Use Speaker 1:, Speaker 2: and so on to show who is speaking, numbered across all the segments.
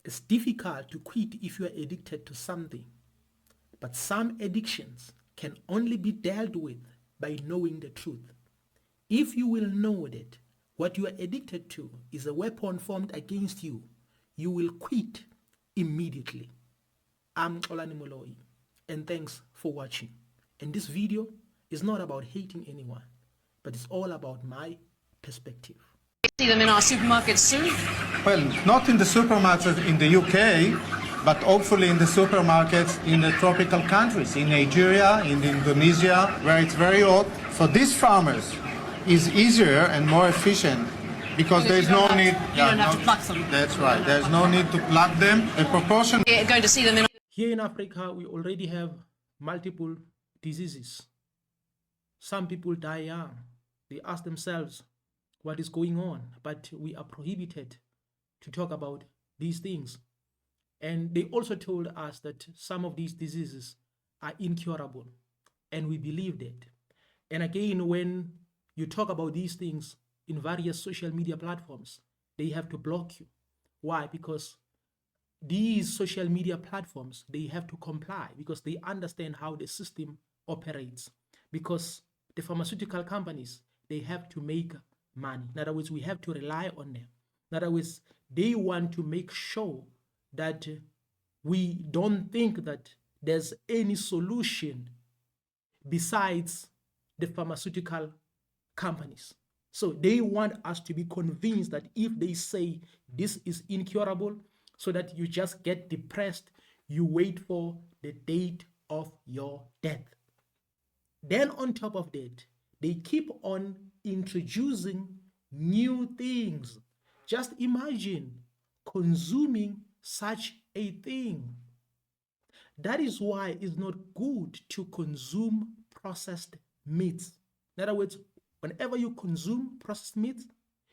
Speaker 1: It's difficult to quit if you are addicted to something, but some addictions can only be dealt with by knowing the truth. If you will know that what you are addicted to is a weapon formed against you, you will quit immediately. I'm Olani Moloi, and thanks for watching. And this video is not about hating anyone, but it's all about my perspective.
Speaker 2: See them in our supermarkets soon?
Speaker 3: Well, not in the supermarkets in the UK, but hopefully in the supermarkets in the tropical countries, in Nigeria, in Indonesia, where it's very hot. For these farmers, it's easier and more efficient because there's no need.
Speaker 2: You don't have to pluck them.
Speaker 3: That's right. There's no need to pluck them. The proportion.
Speaker 2: Yeah, going to see them in.
Speaker 1: Here in Africa, we already have multiple diseases. Some people die young. They ask themselves what is going on, but we are prohibited to talk about these things. And they also told us that some of these diseases are incurable, and we believe that. And again, when you talk about these things in various social media platforms, they have to block you. Why? Because these social media platforms, they have to comply because they understand how the system operates. Because the pharmaceutical companies, they have to make money. In other words, we have to rely on them. In other words, they want to make sure that we don't think that there's any solution besides the pharmaceutical companies. So they want us to be convinced that if they say this is incurable, so that you just get depressed, you wait for the date of your death. Then on top of that, they keep on introducing new things. Just imagine consuming such a thing. That is why it's not good to consume processed meats. In other words, whenever you consume processed meats,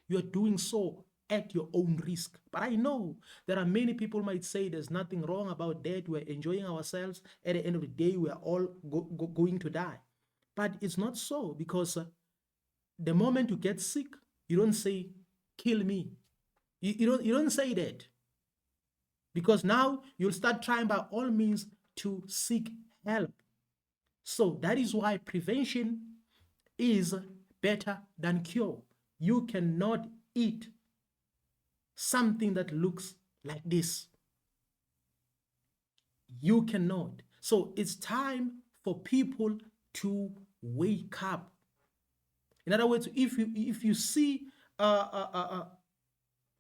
Speaker 1: you are doing so at your own risk. But I know there are many people might say there's nothing wrong about that. We're enjoying ourselves. At the end of the day, we're all going to die. But it's not so, because the moment you get sick, you don't say, kill me. You don't say that. Because now you'll start trying by all means to seek help. So that is why prevention is better than cure. You cannot eat something that looks like this. You cannot. So it's time for people to wake up. In other words, if you see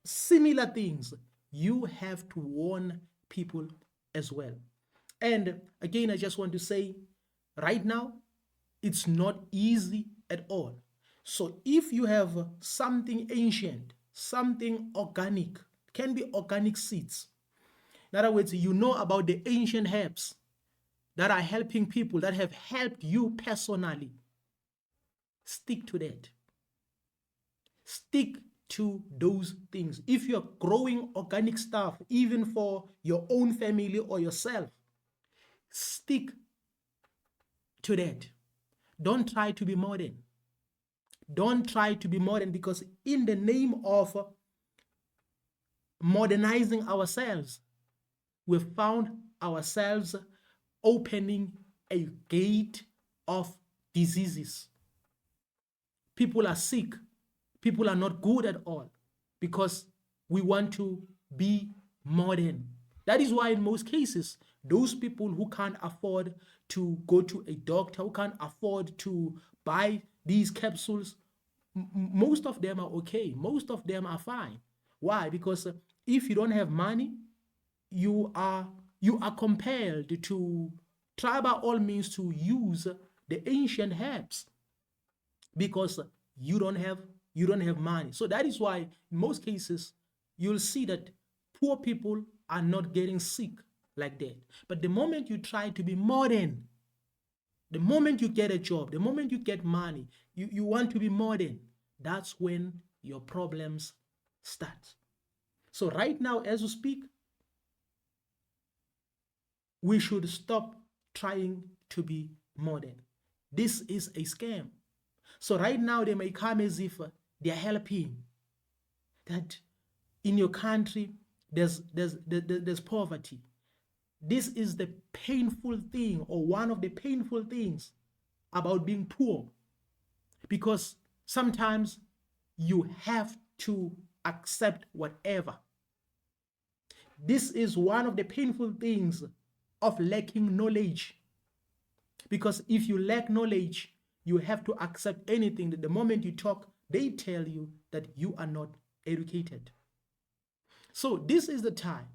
Speaker 1: similar things, you have to warn people as well. And again, I just want to say, right now, it's not easy at all. So if you have something ancient, something organic, can be organic seeds. In other words, you know about the ancient herbs that are helping people, that have helped you personally. Stick to that. Stick to those things. If you're growing organic stuff, even for your own family or yourself, stick to that. Don't try to be modern. Don't try to be modern, because in the name of modernizing ourselves, we've found ourselves opening a gate of diseases. People are sick. People are not good at all because we want to be modern. That is why in most cases, those people who can't afford to go to a doctor, who can't afford to buy these capsules, most of them are okay. Most of them are fine. Why? Because if you don't have money, you are compelled to try by all means to use the ancient herbs because you don't have money. So that is why in most cases you'll see that poor people are not getting sick like that. But the moment you try to be modern, the moment you get a job, the moment you get money, you want to be modern, that's when your problems start. So right now, as we speak, we should stop trying to be modern. This is a scam. So right now, they may come as if they're helping. That in your country, there's poverty. This is the painful thing, or one of the painful things about being poor, because sometimes you have to accept whatever. This is one of the painful things of lacking knowledge, because if you lack knowledge, you have to accept anything. That the moment you talk, they tell you that you are not educated. So this is the time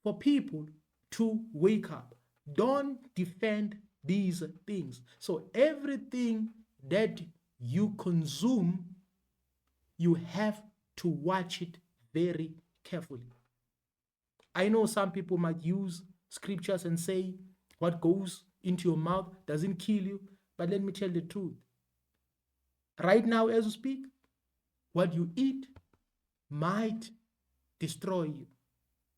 Speaker 1: for people to wake up. Don't defend these things. So everything that you consume, you have to watch it very carefully. I know some people might use scriptures and say what goes into your mouth doesn't kill you, but let me tell the truth. Right now, as we speak, what you eat might destroy you.